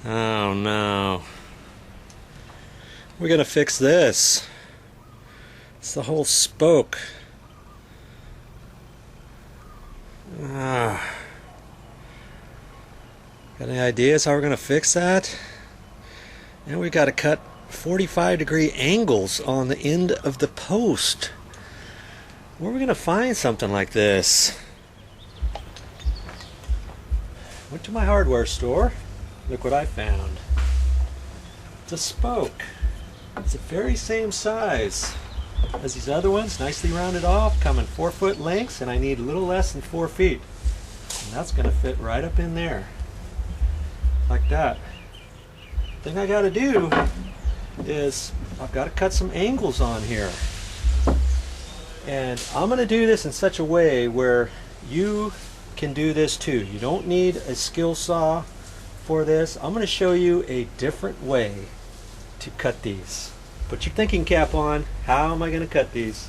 Oh no. We're gonna fix this. It's the whole spoke. Got any ideas how we're gonna fix that? And we gotta cut 45-degree angles on the end of the post. Where are we gonna find something like this? Went to my hardware store. Look what I found. It's a spoke. It's the very same size as these other ones, nicely rounded off, coming 4-foot lengths, and I need a little less than 4 feet. And that's going to fit right up in there, like that. Thing I got to do is I've got to cut some angles on here. And I'm going to do this in such a way where you can do this too. You don't need a skill saw for this. I'm going to show you a different way to cut these. Put your thinking cap on. How am I going to cut these?